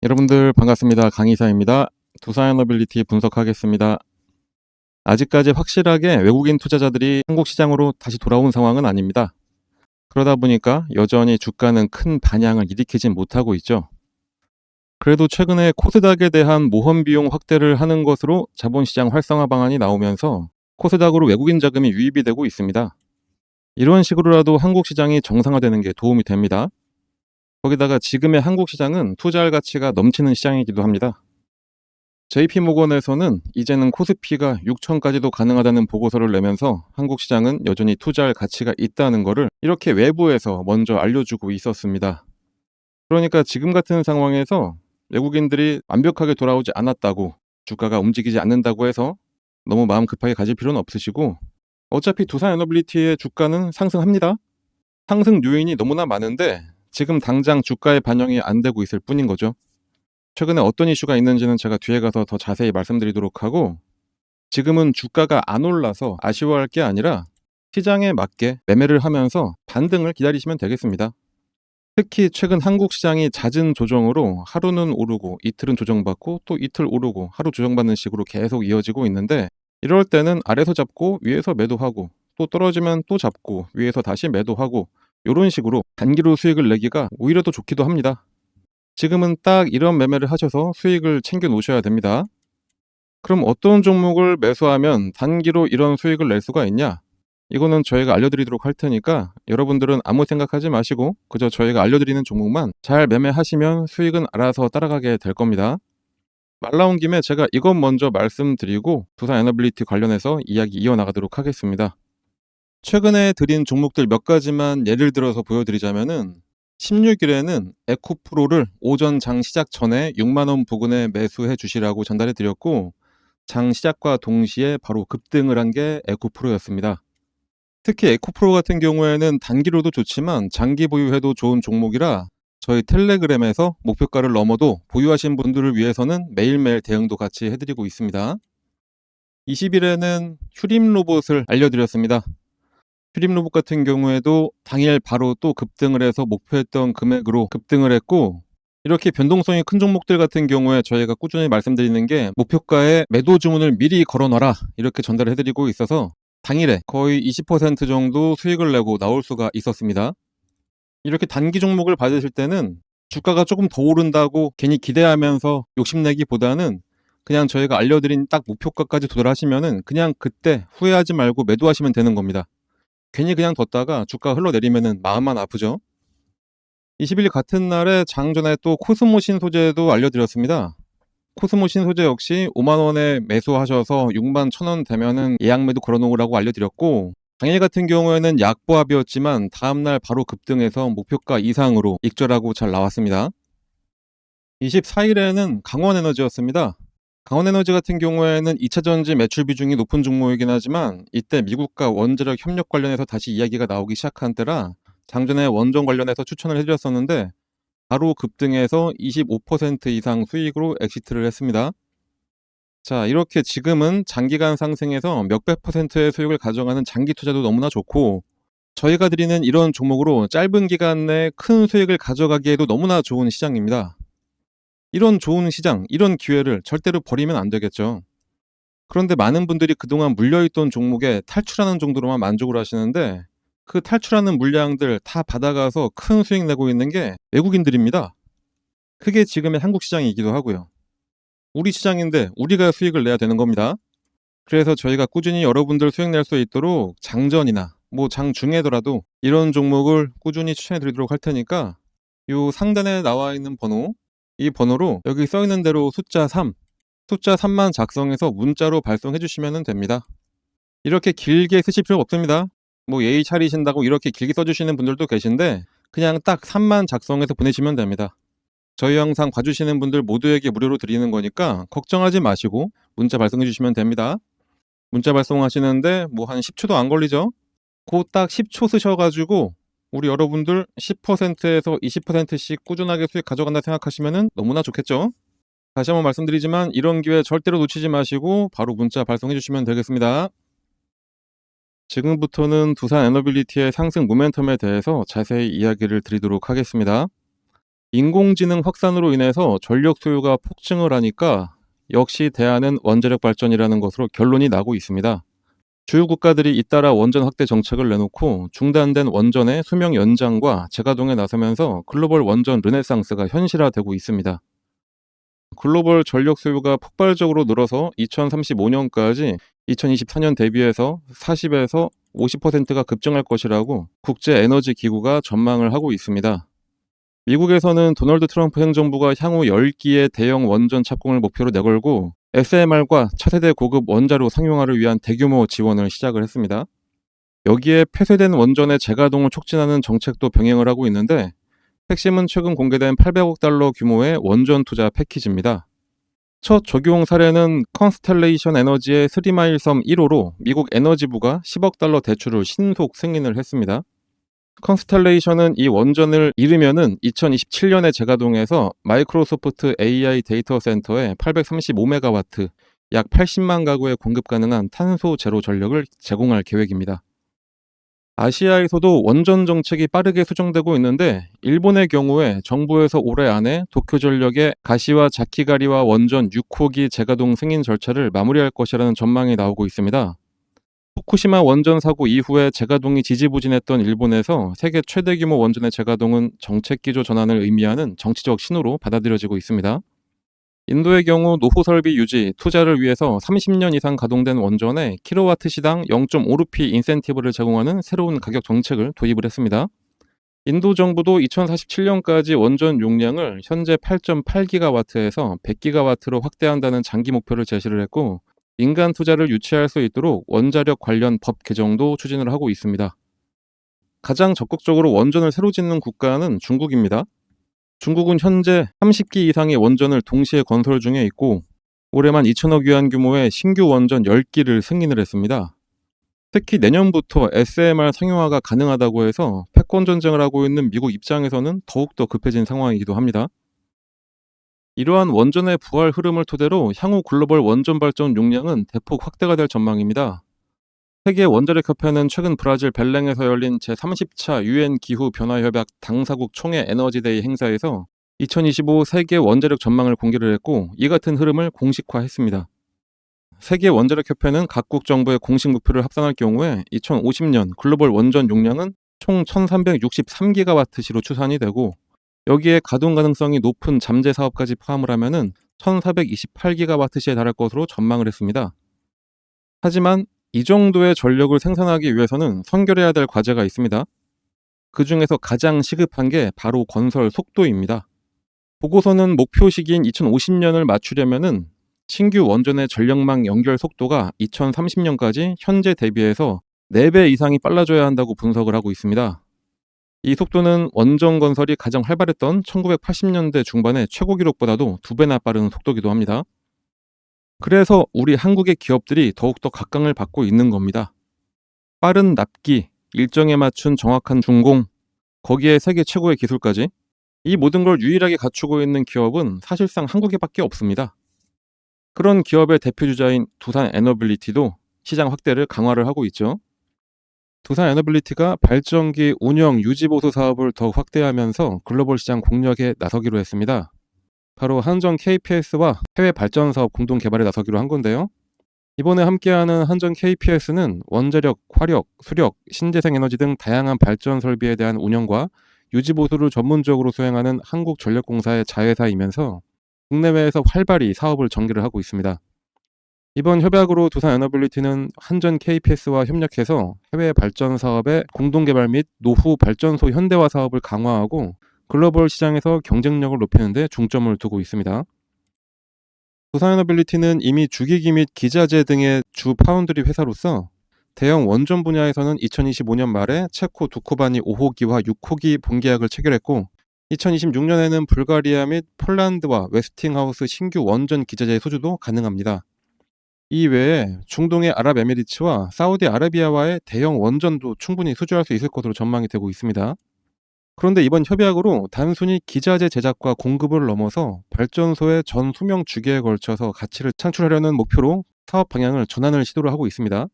여러분들 반갑습니다. 강의사입니다. 두산에너빌리티 분석하겠습니다. 아직까지 확실하게 외국인 투자자들이 한국 시장으로 다시 돌아온 상황은 아닙니다. 그러다 보니까 여전히 주가는 큰 반향을 일으키진 못하고 있죠. 그래도 최근에 코스닥에 대한 모험 비용 확대를 하는 것으로 자본시장 활성화 방안이 나오면서 코스닥으로 외국인 자금이 유입이 되고 있습니다. 이런 식으로라도 한국 시장이 정상화되는 게 도움이 됩니다. 거기다가 지금의 한국 시장은 투자할 가치가 넘치는 시장이기도 합니다. JP모건에서는 이제는 코스피가 6천까지도 가능하다는 보고서를 내면서 한국 시장은 여전히 투자할 가치가 있다는 것을 이렇게 외부에서 먼저 알려주고 있었습니다. 그러니까 지금 같은 상황에서 외국인들이 완벽하게 돌아오지 않았다고, 주가가 움직이지 않는다고 해서 너무 마음 급하게 가질 필요는 없으시고, 어차피 두산에너빌리티의 주가는 상승합니다. 상승 요인이 너무나 많은데 지금 당장 주가에 반영이 안 되고 있을 뿐인 거죠. 최근에 어떤 이슈가 있는지는 제가 뒤에 가서 더 자세히 말씀드리도록 하고, 지금은 주가가 안 올라서 아쉬워할 게 아니라 시장에 맞게 매매를 하면서 반등을 기다리시면 되겠습니다. 특히 최근 한국 시장이 잦은 조정으로 하루는 오르고 이틀은 조정받고 또 이틀 오르고 하루 조정받는 식으로 계속 이어지고 있는데, 이럴 때는 아래서 잡고 위에서 매도하고 또 떨어지면 또 잡고 위에서 다시 매도하고, 이런 식으로 단기로 수익을 내기가 오히려 더 좋기도 합니다. 지금은 딱 이런 매매를 하셔서 수익을 챙겨 놓으셔야 됩니다. 그럼 어떤 종목을 매수하면 단기로 이런 수익을 낼 수가 있냐? 이거는 저희가 알려드리도록 할 테니까 여러분들은 아무 생각하지 마시고 그저 저희가 알려드리는 종목만 잘 매매하시면 수익은 알아서 따라가게 될 겁니다. 말 나온 김에 제가 이것 먼저 말씀드리고 두산에너빌리티 관련해서 이야기 이어나가도록 하겠습니다. 최근에 드린 종목들 몇 가지만 예를 들어서 보여드리자면은, 16일에는 에코프로를 오전 장 시작 전에 6만원 부근에 매수해 주시라고 전달해 드렸고, 장 시작과 동시에 바로 급등을 한 게 에코프로였습니다. 특히 에코프로 같은 경우에는 단기로도 좋지만 장기 보유해도 좋은 종목이라 저희 텔레그램에서 목표가를 넘어도 보유하신 분들을 위해서는 매일매일 대응도 같이 해드리고 있습니다. 20일에는 휴림 로봇을 알려드렸습니다. 휴림 로봇 같은 경우에도 당일 바로 또 급등을 해서 목표했던 금액으로 급등을 했고, 이렇게 변동성이 큰 종목들 같은 경우에 저희가 꾸준히 말씀드리는 게 목표가에 매도 주문을 미리 걸어놔라, 이렇게 전달을 해드리고 있어서 당일에 거의 20% 정도 수익을 내고 나올 수가 있었습니다. 이렇게 단기 종목을 받으실 때는 주가가 조금 더 오른다고 괜히 기대하면서 욕심내기보다는 그냥 저희가 알려드린 딱 목표가까지 도달하시면은 그냥 그때 후회하지 말고 매도하시면 되는 겁니다. 괜히 그냥 뒀다가 주가 흘러내리면은 마음만 아프죠. 20일 같은 날에 장전에 또 코스모 신소재도 알려드렸습니다. 코스모 신소재 역시 5만원에 매수하셔서 6만 1천원 되면은 예약 매도 걸어놓으라고 알려드렸고, 당일 같은 경우에는 약보합이었지만 다음날 바로 급등해서 목표가 이상으로 익절하고 잘 나왔습니다. 24일에는 강원에너지였습니다. 강원에너지 같은 경우에는 2차전지 매출 비중이 높은 종목이긴 하지만 이때 미국과 원자력 협력 관련해서 다시 이야기가 나오기 시작한 때라 장전에 원전 관련해서 추천을 해드렸었는데, 바로 급등해서 25% 이상 수익으로 엑시트를 했습니다. 자, 이렇게 지금은 장기간 상승해서 몇백 퍼센트의 수익을 가져가는 장기 투자도 너무나 좋고, 저희가 드리는 이런 종목으로 짧은 기간 내에 큰 수익을 가져가기에도 너무나 좋은 시장입니다. 이런 좋은 시장, 이런 기회를 절대로 버리면 안 되겠죠. 그런데 많은 분들이 그동안 물려있던 종목에 탈출하는 정도로만 만족을 하시는데, 그 탈출하는 물량들 다 받아가서 큰 수익 내고 있는 게 외국인들입니다. 그게 지금의 한국 시장이기도 하고요. 우리 시장인데 우리가 수익을 내야 되는 겁니다. 그래서 저희가 꾸준히 여러분들 수익 낼 수 있도록 장전이나 뭐 장중에더라도 이런 종목을 꾸준히 추천해 드리도록 할 테니까, 요 상단에 나와 있는 번호, 이 번호로 여기 써 있는 대로 숫자 3, 숫자 3만 작성해서 문자로 발송해 주시면 됩니다. 이렇게 길게 쓰실 필요 없습니다. 뭐 예의 차리신다고 이렇게 길게 써주시는 분들도 계신데 그냥 딱 3만 작성해서 보내시면 됩니다. 저희 영상 봐주시는 분들 모두에게 무료로 드리는 거니까 걱정하지 마시고 문자 발송해 주시면 됩니다. 문자 발송하시는데 뭐 한 10초도 안 걸리죠? 그 딱 10초 쓰셔가지고 우리 여러분들 10%에서 20%씩 꾸준하게 수익 가져간다 생각하시면 너무나 좋겠죠? 다시 한번 말씀드리지만 이런 기회 절대로 놓치지 마시고 바로 문자 발송해 주시면 되겠습니다. 지금부터는 두산 에너빌리티의 상승 모멘텀에 대해서 자세히 이야기를 드리도록 하겠습니다. 인공지능 확산으로 인해서 전력 소요가 폭증을 하니까 역시 대안은 원자력 발전이라는 것으로 결론이 나고 있습니다. 주요 국가들이 잇따라 원전 확대 정책을 내놓고 중단된 원전의 수명 연장과 재가동에 나서면서 글로벌 원전 르네상스가 현실화되고 있습니다. 글로벌 전력 소요가 폭발적으로 늘어서 2035년까지 2024년 대비해서 40에서 50%가 급증할 것이라고 국제에너지기구가 전망을 하고 있습니다. 미국에서는 도널드 트럼프 행정부가 향후 10기의 대형 원전 착공을 목표로 내걸고 SMR과 차세대 고급 원자로 상용화를 위한 대규모 지원을 시작을 했습니다. 여기에 폐쇄된 원전의 재가동을 촉진하는 정책도 병행을 하고 있는데 핵심은 최근 공개된 800억 달러 규모의 원전 투자 패키지입니다. 첫 적용 사례는 컨스텔레이션 에너지의 3마일 섬 1호로 미국 에너지부가 10억 달러 대출을 신속 승인을 했습니다. 컨스텔레이션은 이 원전을 이르면은 2027년에 재가동해서 마이크로소프트 AI 데이터 센터에 835메가와트, 약 80만 가구에 공급 가능한 탄소 제로 전력을 제공할 계획입니다. 아시아에서도 원전 정책이 빠르게 수정되고 있는데 일본의 경우에 정부에서 올해 안에 도쿄전력의 가시와 자키가리와 원전 6호기 재가동 승인 절차를 마무리할 것이라는 전망이 나오고 있습니다. 후쿠시마 원전 사고 이후에 재가동이 지지부진했던 일본에서 세계 최대 규모 원전의 재가동은 정책 기조 전환을 의미하는 정치적 신호로 받아들여지고 있습니다. 인도의 경우 노후 설비 유지, 투자를 위해서 30년 이상 가동된 원전에 킬로와트 시당 0.5루피 인센티브를 제공하는 새로운 가격 정책을 도입을 했습니다. 인도 정부도 2047년까지 원전 용량을 현재 8.8기가와트에서 100기가와트로 확대한다는 장기 목표를 제시를 했고 민간 투자를 유치할 수 있도록 원자력 관련 법 개정도 추진을 하고 있습니다. 가장 적극적으로 원전을 새로 짓는 국가는 중국입니다. 중국은 현재 30기 이상의 원전을 동시에 건설 중에 있고 올해만 2천억 위안 규모의 신규 원전 10기를 승인을 했습니다. 특히 내년부터 SMR 상용화가 가능하다고 해서 패권 전쟁을 하고 있는 미국 입장에서는 더욱더 급해진 상황이기도 합니다. 이러한 원전의 부활 흐름을 토대로 향후 글로벌 원전 발전 용량은 대폭 확대가 될 전망입니다. 세계 원자력협회는 최근 브라질 벨랭에서 열린 제30차 유엔 기후변화협약 당사국 총회 에너지데이 행사에서 2025 세계 원자력 전망을 공개를 했고 이 같은 흐름을 공식화했습니다. 세계 원자력협회는 각국 정부의 공식 목표를 합산할 경우에 2050년 글로벌 원전 용량은 총 1363기가와트시로 추산이 되고 여기에 가동 가능성이 높은 잠재 사업까지 포함을 하면은 1428기가와트시에 달할 것으로 전망을 했습니다. 하지만 이 정도의 전력을 생산하기 위해서는 선결해야 될 과제가 있습니다. 그 중에서 가장 시급한 게 바로 건설 속도입니다. 보고서는 목표 시기인 2050년을 맞추려면은 신규 원전의 전력망 연결 속도가 2030년까지 현재 대비해서 4배 이상이 빨라져야 한다고 분석을 하고 있습니다. 이 속도는 원전 건설이 가장 활발했던 1980년대 중반의 최고 기록보다도 2배나 빠른 속도이기도 합니다. 그래서 우리 한국의 기업들이 더욱더 각광을 받고 있는 겁니다. 빠른 납기, 일정에 맞춘 정확한 준공, 거기에 세계 최고의 기술까지 이 모든 걸 유일하게 갖추고 있는 기업은 사실상 한국에밖에 없습니다. 그런 기업의 대표주자인 두산 에너빌리티도 시장 확대를 강화를 하고 있죠. 두산 에너빌리티가 발전기 운영 유지 보수 사업을 더욱 확대하면서 글로벌 시장 공략에 나서기로 했습니다. 바로 한전 KPS와 해외 발전 사업 공동 개발에 나서기로 한 건데요. 이번에 함께하는 한전 KPS는 원자력, 화력, 수력, 신재생 에너지 등 다양한 발전 설비에 대한 운영과 유지 보수를 전문적으로 수행하는 한국전력공사의 자회사이면서 국내외에서 활발히 사업을 전개를 하고 있습니다. 이번 협약으로 두산 에너빌리티는 한전 KPS와 협력해서 해외 발전 사업의 공동개발 및 노후 발전소 현대화 사업을 강화하고 글로벌 시장에서 경쟁력을 높이는 데 중점을 두고 있습니다. 두산 에너빌리티는 이미 주기기 및 기자재 등의 주 파운드리 회사로서 대형 원전 분야에서는 2025년 말에 체코 두코바니 5호기와 6호기 본계약을 체결했고 2026년에는 불가리아 및 폴란드와 웨스팅하우스 신규 원전 기자재 소주도 가능합니다. 이 외에 중동의 아랍에미리츠와 사우디아라비아와의 대형 원전도 충분히 수주할 수 있을 것으로 전망이 되고 있습니다. 그런데 이번 협약으로 단순히 기자재 제작과 공급을 넘어서 발전소의 전 수명 주기에 걸쳐서 가치를 창출하려는 목표로 사업 방향을 전환을 시도를 하고 있습니다.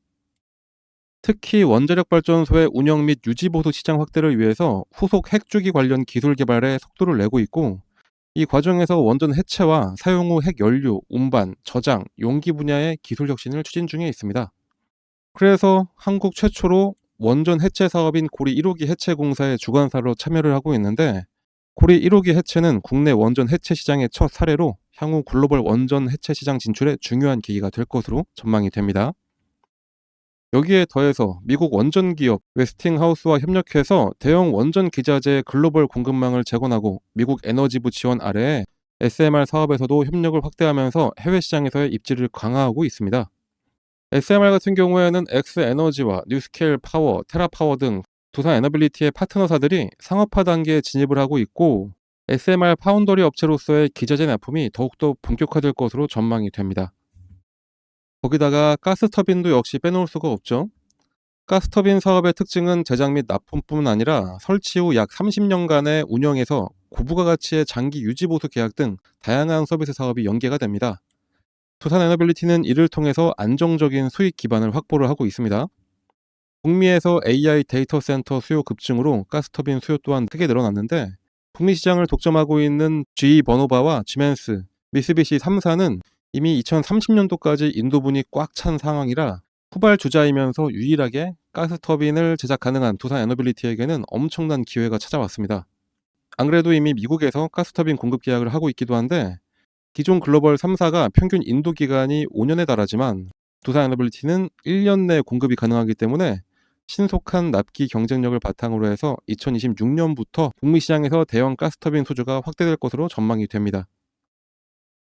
특히 원자력 발전소의 운영 및 유지 보수 시장 확대를 위해서 후속 핵주기 관련 기술 개발에 속도를 내고 있고, 이 과정에서 원전 해체와 사용 후 핵연료, 운반, 저장, 용기 분야의 기술 혁신을 추진 중에 있습니다. 그래서 한국 최초로 원전 해체 사업인 고리 1호기 해체 공사의 주관사로 참여를 하고 있는데, 고리 1호기 해체는 국내 원전 해체 시장의 첫 사례로 향후 글로벌 원전 해체 시장 진출에 중요한 계기가 될 것으로 전망이 됩니다. 여기에 더해서 미국 원전 기업 웨스팅하우스와 협력해서 대형 원전 기자재 글로벌 공급망을 재건하고 미국 에너지부 지원 아래에 SMR 사업에서도 협력을 확대하면서 해외 시장에서의 입지를 강화하고 있습니다. SMR 같은 경우에는 엑스에너지와 뉴스케일 파워, 테라파워 등 두산 에너빌리티의 파트너사들이 상업화 단계에 진입을 하고 있고, SMR 파운더리 업체로서의 기자재 납품이 더욱더 본격화될 것으로 전망이 됩니다. 거기다가 가스터빈도 역시 빼놓을 수가 없죠. 가스터빈 사업의 특징은 제작 및 납품뿐 아니라 설치 후 약 30년간의 운영에서 고부가 가치의 장기 유지 보수 계약 등 다양한 서비스 사업이 연계가 됩니다. 두산 에너빌리티는 이를 통해서 안정적인 수익 기반을 확보를 하고 있습니다. 북미에서 AI 데이터 센터 수요 급증으로 가스터빈 수요 또한 크게 늘어났는데, 북미 시장을 독점하고 있는 GE 버노바와 지멘스, 미쓰비시 3사는 이미 2030년도까지 인도분이 꽉 찬 상황이라 후발주자이면서 유일하게 가스터빈을 제작 가능한 두산 에너빌리티에게는 엄청난 기회가 찾아왔습니다. 안 그래도 이미 미국에서 가스터빈 공급 계약을 하고 있기도 한데, 기존 글로벌 3사가 평균 인도 기간이 5년에 달하지만 두산 에너빌리티는 1년 내 공급이 가능하기 때문에 신속한 납기 경쟁력을 바탕으로 해서 2026년부터 북미 시장에서 대형 가스터빈 수주가 확대될 것으로 전망이 됩니다.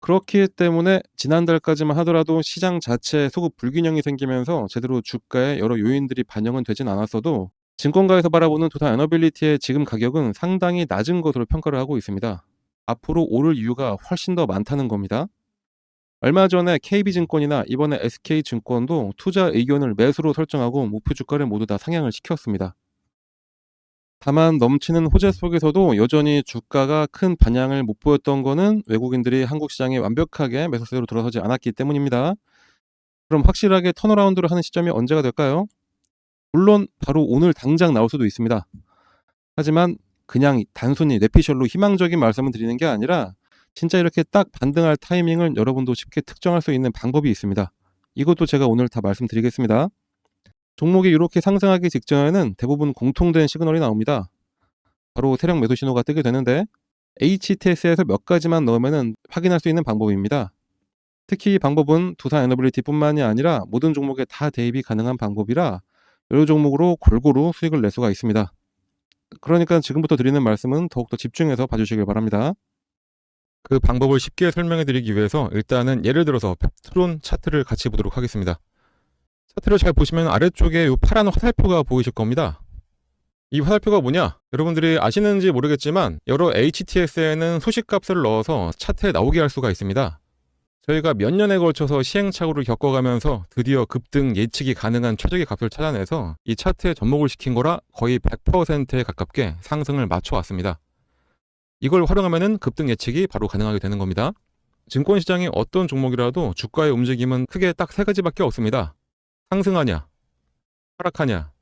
그렇기 때문에 지난달까지만 하더라도 시장 자체에 소급 불균형이 생기면서 제대로 주가에 여러 요인들이 반영은 되진 않았어도, 증권가에서 바라보는 두산 에너빌리티의 지금 가격은 상당히 낮은 것으로 평가를 하고 있습니다. 앞으로 오를 이유가 훨씬 더 많다는 겁니다. 얼마 전에 KB증권이나 이번에 SK증권도 투자 의견을 매수로 설정하고 목표 주가를 모두 다 상향을 시켰습니다. 다만 넘치는 호재 속에서도 여전히 주가가 큰 반향을 못 보였던 거는 외국인들이 한국 시장에 완벽하게 매수세로 들어서지 않았기 때문입니다. 그럼 확실하게 턴어라운드를 하는 시점이 언제가 될까요? 물론 바로 오늘 당장 나올 수도 있습니다. 하지만 그냥 단순히 뇌피셜로 희망적인 말씀을 드리는 게 아니라 진짜 이렇게 딱 반등할 타이밍을 여러분도 쉽게 특정할 수 있는 방법이 있습니다. 이것도 제가 오늘 다 말씀드리겠습니다. 종목이 이렇게 상승하기 직전에는 대부분 공통된 시그널이 나옵니다. 바로 세력 매도 신호가 뜨게 되는데, HTS에서 몇 가지만 넣으면 확인할 수 있는 방법입니다. 특히 이 방법은 두산 에너빌리티뿐만이 아니라 모든 종목에 다 대입이 가능한 방법이라 여러 종목으로 골고루 수익을 낼 수가 있습니다. 그러니까 지금부터 드리는 말씀은 더욱더 집중해서 봐주시길 바랍니다. 그 방법을 쉽게 설명해 드리기 위해서 일단은 예를 들어서 펩트론 차트를 같이 보도록 하겠습니다. 차트를 잘 보시면 아래쪽에 이 파란 화살표가 보이실 겁니다. 이 화살표가 뭐냐? 여러분들이 아시는지 모르겠지만 여러 HTS에는 소식값을 넣어서 차트에 나오게 할 수가 있습니다. 저희가 몇 년에 걸쳐서 시행착오를 겪어가면서 드디어 급등 예측이 가능한 최적의 값을 찾아내서 이 차트에 접목을 시킨 거라 거의 100%에 가깝게 상승을 맞춰왔습니다. 이걸 활용하면 급등 예측이 바로 가능하게 되는 겁니다. 증권시장의 어떤 종목이라도 주가의 움직임은 크게 딱 세 가지밖에 없습니다. 상승하냐, 하락하냐,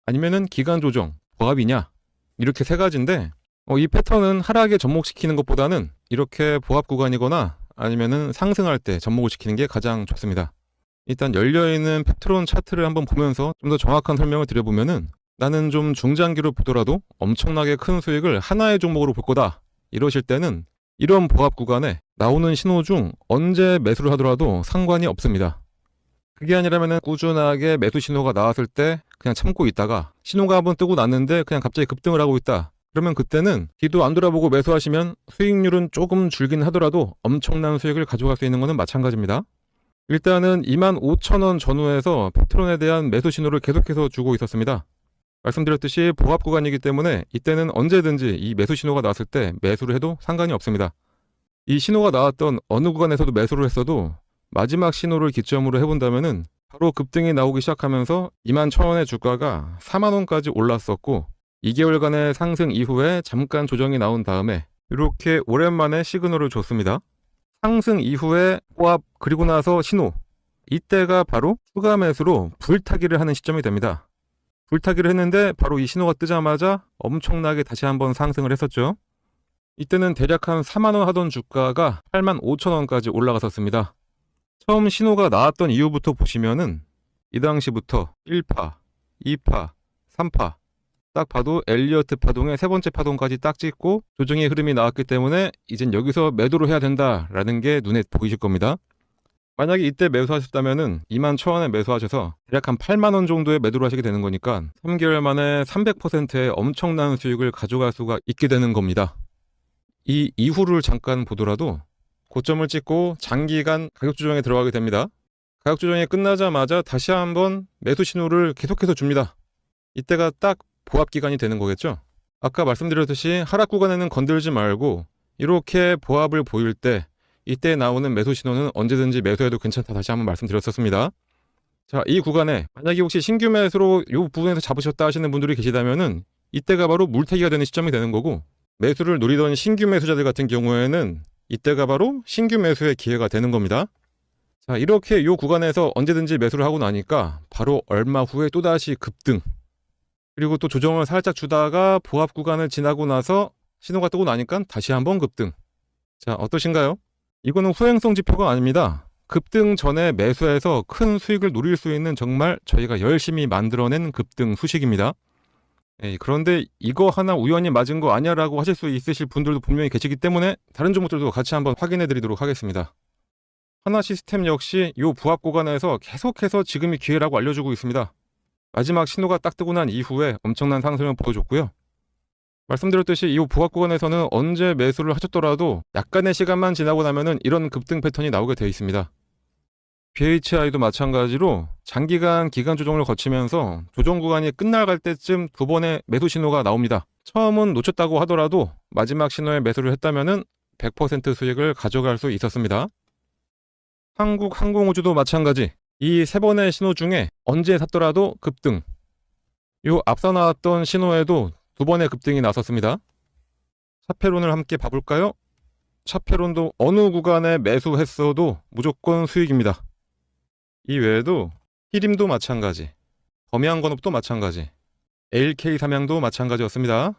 아니면은 기간 조정, 보합이냐, 이렇게 세 가지인데, 이 패턴은 하락에 접목시키는 것보다는 이렇게 보합 구간이거나 아니면은 상승할 때 접목을 시키는 게 가장 좋습니다. 일단 열려있는 펩트론 차트를 한번 보면서 좀 더 정확한 설명을 드려보면은, 나는 좀 중장기로 보더라도 엄청나게 큰 수익을 하나의 종목으로 볼 거다, 이러실 때는 이런 보합 구간에 나오는 신호 중 언제 매수를 하더라도 상관이 없습니다. 그게 아니라면 꾸준하게 매수 신호가 나왔을 때 그냥 참고 있다가 신호가 한번 뜨고 났는데 그냥 갑자기 급등을 하고 있다, 그러면 그때는 뒤도 안 돌아보고 매수하시면 수익률은 조금 줄긴 하더라도 엄청난 수익을 가져갈 수 있는 것은 마찬가지입니다. 일단은 25,000원 전후에서 펩트론에 대한 매수 신호를 계속해서 주고 있었습니다. 말씀드렸듯이 보합 구간이기 때문에 이때는 언제든지 이 매수 신호가 나왔을 때 매수를 해도 상관이 없습니다. 이 신호가 나왔던 어느 구간에서도 매수를 했어도 마지막 신호를 기점으로 해본다면은 바로 급등이 나오기 시작하면서 21,000원의 주가가 40,000원까지 올랐었고, 2개월간의 상승 이후에 잠깐 조정이 나온 다음에 이렇게 오랜만에 시그널을 줬습니다. 상승 이후에 보합, 그리고 나서 신호, 이때가 바로 추가 매수로 불타기를 하는 시점이 됩니다. 불타기를 했는데 바로 이 신호가 뜨자마자 엄청나게 다시 한번 상승을 했었죠. 이때는 대략 한 4만 원 하던 주가가 8만 5천 원까지 올라갔었습니다. 처음 신호가 나왔던 이후부터 보시면은 이 당시부터 1파, 2파, 3파 딱 봐도 엘리어트 파동의 세 번째 파동까지 딱 찍고 조정의 흐름이 나왔기 때문에 이젠 여기서 매도를 해야 된다라는 게 눈에 보이실 겁니다. 만약에 이때 매수하셨다면은 2만 1,000원에 매수하셔서 대략 한 8만 원 정도의 매도를 하시게 되는 거니까 3개월 만에 300%의 엄청난 수익을 가져갈 수가 있게 되는 겁니다. 이 이후를 잠깐 보더라도 고점을 찍고 장기간 가격 조정에 들어가게 됩니다. 가격 조정이 끝나자마자 다시 한번 매수 신호를 계속해서 줍니다. 이때가 딱 보합 기간이 되는 거겠죠. 아까 말씀드렸듯이 하락 구간에는 건들지 말고 이렇게 보합을 보일 때 이때 나오는 매수 신호는 언제든지 매수해도 괜찮다 다시 한번 말씀드렸었습니다. 자, 이 구간에 만약에 혹시 신규 매수로 이 부분에서 잡으셨다 하시는 분들이 계시다면은 이때가 바로 물타기가 되는 시점이 되는 거고, 매수를 노리던 신규 매수자들 같은 경우에는 이때가 바로 신규 매수의 기회가 되는 겁니다. 자, 이렇게 이 구간에서 언제든지 매수를 하고 나니까 바로 얼마 후에 또다시 급등, 그리고 또 조정을 살짝 주다가 보합 구간을 지나고 나서 신호가 뜨고 나니까 다시 한번 급등. 자, 어떠신가요? 이거는 후행성 지표가 아닙니다. 급등 전에 매수해서 큰 수익을 노릴 수 있는 정말 저희가 열심히 만들어낸 급등 수식입니다. 그런데 이거 하나 우연히 맞은 거 아니야 라고 하실 수 있으실 분들도 분명히 계시기 때문에 다른 종목들도 같이 한번 확인해 드리도록 하겠습니다. 하나시스템 역시 이 부합 구간에서 계속해서 지금이 기회라고 알려주고 있습니다. 마지막 신호가 딱 뜨고 난 이후에 엄청난 상승을 보여줬고요. 말씀드렸듯이 이 부합 구간에서는 언제 매수를 하셨더라도 약간의 시간만 지나고 나면은 이런 급등 패턴이 나오게 되어 있습니다. BHI도 마찬가지로 장기간 기간 조정을 거치면서 조정 구간이 끝나갈 때쯤 두 번의 매수 신호가 나옵니다. 처음은 놓쳤다고 하더라도 마지막 신호에 매수를 했다면은 100% 수익을 가져갈 수 있었습니다. 한국항공우주도 마찬가지. 이 세 번의 신호 중에 언제 샀더라도 급등. 요 앞서 나왔던 신호에도 두 번의 급등이 나섰습니다. 차페론을 함께 봐볼까요? 차페론도 어느 구간에 매수했어도 무조건 수익입니다. 이 외에도 히림도 마찬가지, 범양건업도 마찬가지, LK삼양도 마찬가지였습니다.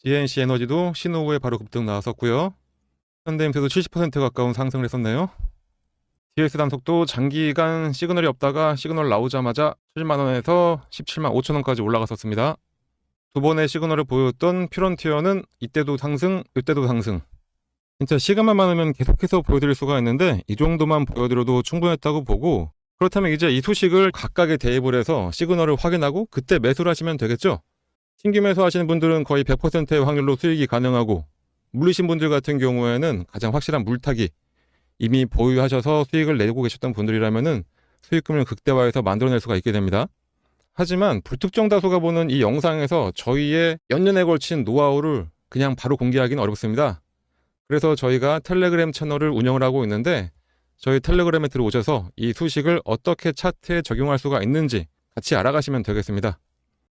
GNC 에너지도 신호 후에 바로 급등 나왔었고요. 현대임스도 70% 가까운 상승을 했었네요. DS단속도 장기간 시그널이 없다가 시그널 나오자마자 7만원에서 17만 5천원까지 올라갔었습니다. 두 번의 시그널을 보였던 퓨런티어는 이때도 상승, 이때도 상승. 진짜 시간만 많으면 계속해서 보여드릴 수가 있는데 이 정도만 보여드려도 충분했다고 보고, 그렇다면 이제 이 소식을 각각의 대입을 해서 시그널을 확인하고 그때 매수를 하시면 되겠죠. 신규 매수하시는 분들은 거의 100%의 확률로 수익이 가능하고, 물리신 분들 같은 경우에는 가장 확실한 물타기, 이미 보유하셔서 수익을 내고 계셨던 분들이라면은 수익금을 극대화해서 만들어낼 수가 있게 됩니다. 하지만 불특정 다수가 보는 이 영상에서 저희의 연년에 걸친 노하우를 그냥 바로 공개하기는 어렵습니다. 그래서 저희가 텔레그램 채널을 운영을 하고 있는데, 저희 텔레그램에 들어오셔서 이 소식을 어떻게 차트에 적용할 수가 있는지 같이 알아가시면 되겠습니다.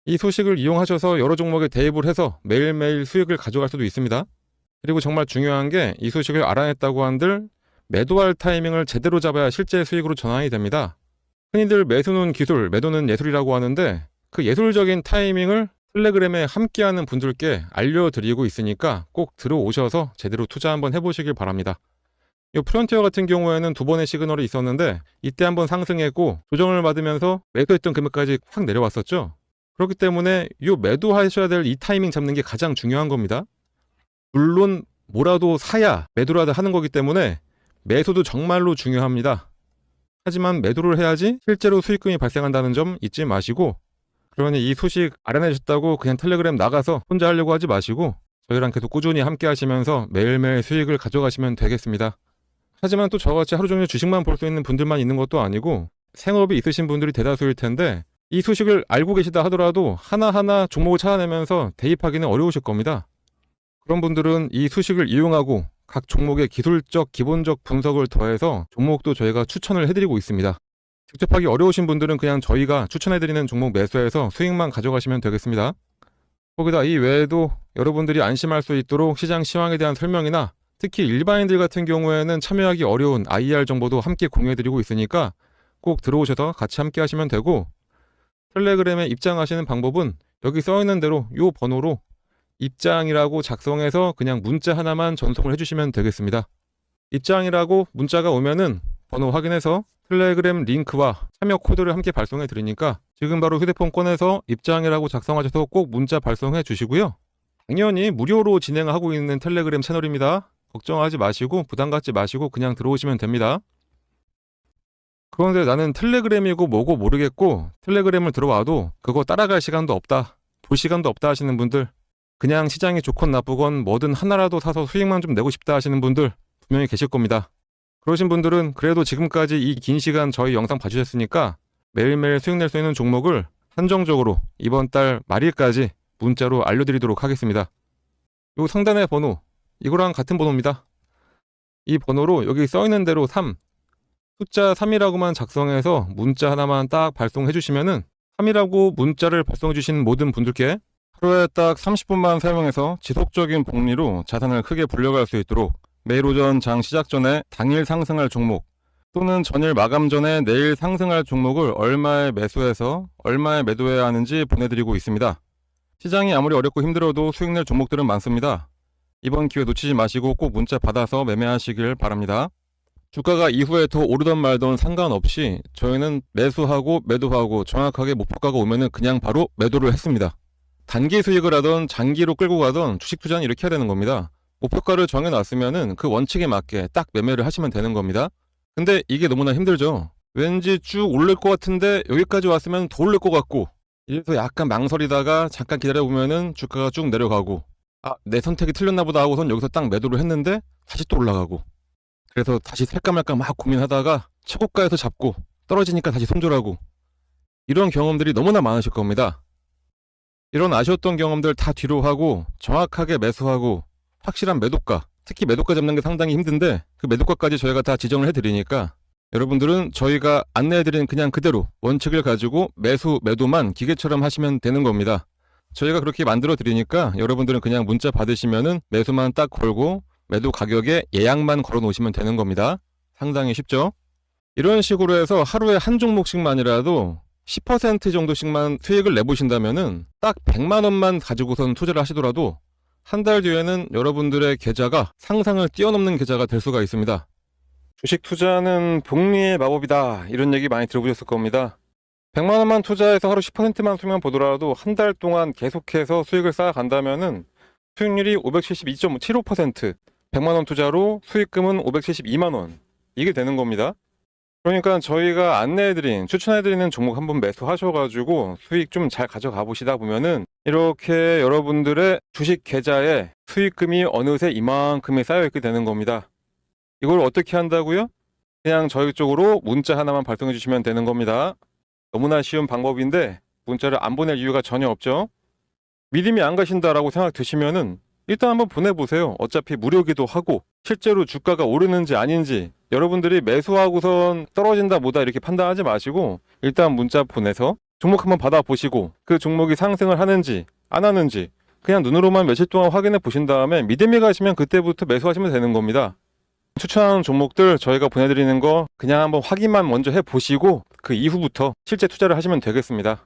이 소식을 이용하셔서 여러 종목에 대입을 해서 매일매일 수익을 가져갈 수도 있습니다. 그리고 정말 중요한 게 이 소식을 알아냈다고 한들 매도할 타이밍을 제대로 잡아야 실제 수익으로 전환이 됩니다. 흔히들 매수는 기술, 매도는 예술이라고 하는데 그 예술적인 타이밍을 텔레그램에 함께하는 분들께 알려드리고 있으니까 꼭 들어오셔서 제대로 투자 한번 해보시길 바랍니다. 이 프론티어 같은 경우에는 두 번의 시그널이 있었는데 이때 한번 상승했고 조정을 받으면서 매도했던 금액까지 확 내려왔었죠. 그렇기 때문에 이 매도하셔야 될 이 타이밍 잡는 게 가장 중요한 겁니다. 물론 뭐라도 사야 매도라도 하는 거기 때문에 매수도 정말로 중요합니다. 하지만 매도를 해야지 실제로 수익금이 발생한다는 점 잊지 마시고, 그러니 이 소식 알아내셨다고 그냥 텔레그램 나가서 혼자 하려고 하지 마시고 저희랑 계속 꾸준히 함께 하시면서 매일매일 수익을 가져가시면 되겠습니다. 하지만 또 저같이 하루 종일 주식만 볼 수 있는 분들만 있는 것도 아니고 생업이 있으신 분들이 대다수일 텐데 이 소식을 알고 계시다 하더라도 하나하나 종목을 찾아내면서 대입하기는 어려우실 겁니다. 그런 분들은 이 소식을 이용하고 각 종목의 기술적 기본적 분석을 더해서 종목도 저희가 추천을 해드리고 있습니다. 직접 하기 어려우신 분들은 그냥 저희가 추천해드리는 종목 매수해서 수익만 가져가시면 되겠습니다. 거기다 이 외에도 여러분들이 안심할 수 있도록 시장 시황에 대한 설명이나 특히 일반인들 같은 경우에는 참여하기 어려운 IR 정보도 함께 공유해드리고 있으니까 꼭 들어오셔서 같이 함께 하시면 되고, 텔레그램에 입장하시는 방법은 여기 써있는 대로 이 번호로 입장이라고 작성해서 그냥 문자 하나만 전송을 해주시면 되겠습니다. 입장이라고 문자가 오면은 번호 확인해서 텔레그램 링크와 참여 코드를 함께 발송해 드리니까 지금 바로 휴대폰 꺼내서 입장이라고 작성하셔서 꼭 문자 발송해 주시고요. 당연히 무료로 진행하고 있는 텔레그램 채널입니다. 걱정하지 마시고 부담 갖지 마시고 그냥 들어오시면 됩니다. 그런데 나는 텔레그램이고 뭐고 모르겠고 텔레그램을 들어와도 그거 따라갈 시간도 없다, 볼 시간도 없다 하시는 분들, 그냥 시장이 좋건 나쁘건 뭐든 하나라도 사서 수익만 좀 내고 싶다 하시는 분들 분명히 계실 겁니다. 그러신 분들은 그래도 지금까지 이 긴 시간 저희 영상 봐주셨으니까 매일매일 수익 낼 수 있는 종목을 한정적으로 이번 달 말일까지 문자로 알려드리도록 하겠습니다. 요 상단의 번호, 이거랑 같은 번호입니다. 이 번호로 여기 써있는 대로 3, 숫자 3이라고만 작성해서 문자 하나만 딱 발송해 주시면은 3이라고 문자를 발송해 주신 모든 분들께 하루에 딱 30분만 사용해서 지속적인 복리로 자산을 크게 불려갈 수 있도록 매일 오전 장 시작 전에 당일 상승할 종목 또는 전일 마감 전에 내일 상승할 종목을 얼마에 매수해서 얼마에 매도해야 하는지 보내드리고 있습니다. 시장이 아무리 어렵고 힘들어도 수익 낼 종목들은 많습니다. 이번 기회 놓치지 마시고 꼭 문자 받아서 매매하시길 바랍니다. 주가가 이후에 더 오르던 말던 상관없이 저희는 매수하고 매도하고 정확하게 목표가가 오면은 그냥 바로 매도를 했습니다. 단기 수익을 하던 장기로 끌고 가던 주식 투자는 이렇게 해야 되는 겁니다. 목표가를 정해놨으면은 그 원칙에 맞게 딱 매매를 하시면 되는 겁니다. 근데 이게 너무나 힘들죠. 왠지 쭉 오를 것 같은데 여기까지 왔으면 더 오를 것 같고, 이래서 약간 망설이다가 잠깐 기다려보면은 주가가 쭉 내려가고, 내 선택이 틀렸나 보다 하고선 여기서 딱 매도를 했는데 다시 또 올라가고, 그래서 다시 살까 말까 막 고민하다가 최고가에서 잡고 떨어지니까 다시 손절하고, 이런 경험들이 너무나 많으실 겁니다. 이런 아쉬웠던 경험들 다 뒤로 하고 정확하게 매수하고 확실한 매도가, 특히 매도가 잡는 게 상당히 힘든데 그 매도가까지 저희가 다 지정을 해드리니까 여러분들은 저희가 안내해드린 그냥 그대로 원칙을 가지고 매수, 매도만 기계처럼 하시면 되는 겁니다. 저희가 그렇게 만들어 드리니까 여러분들은 그냥 문자 받으시면은 매수만 딱 걸고 매도 가격에 예약만 걸어 놓으시면 되는 겁니다. 상당히 쉽죠? 이런 식으로 해서 하루에 한 종목씩만이라도 10% 정도씩만 수익을 내보신다면은 딱 100만 원만 가지고선 투자를 하시더라도 한 달 뒤에는 여러분들의 계좌가 상상을 뛰어넘는 계좌가 될 수가 있습니다. 주식 투자는 복리의 마법이다, 이런 얘기 많이 들어보셨을 겁니다. 100만 원만 투자해서 하루 10%만 수익만 보더라도 한 달 동안 계속해서 수익을 쌓아간다면은 수익률이 572.75%, 100만 원 투자로 수익금은 572만 원, 이게 되는 겁니다. 그러니까 저희가 안내해드린, 추천해드리는 종목 한번 매수하셔가지고 수익 좀 잘 가져가 보시다 보면은 이렇게 여러분들의 주식 계좌에 수익금이 어느새 이만큼이 쌓여있게 되는 겁니다. 이걸 어떻게 한다고요? 그냥 저희 쪽으로 문자 하나만 발송해 주시면 되는 겁니다. 너무나 쉬운 방법인데 문자를 안 보낼 이유가 전혀 없죠. 믿음이 안 가신다라고 생각 드시면은 일단 한번 보내보세요. 어차피 무료기도 하고 실제로 주가가 오르는지 아닌지 여러분들이 매수하고선 떨어진다 뭐다 이렇게 판단하지 마시고 일단 문자 보내서 종목 한번 받아보시고 그 종목이 상승을 하는지 안 하는지 그냥 눈으로만 며칠 동안 확인해 보신 다음에 믿음이 가시면 그때부터 매수하시면 되는 겁니다. 추천하는 종목들 저희가 보내드리는 거 그냥 한번 확인만 먼저 해보시고 그 이후부터 실제 투자를 하시면 되겠습니다.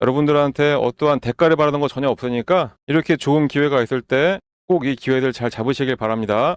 여러분들한테 어떠한 대가를 바라는 거 전혀 없으니까 이렇게 좋은 기회가 있을 때 꼭 이 기회들 잘 잡으시길 바랍니다.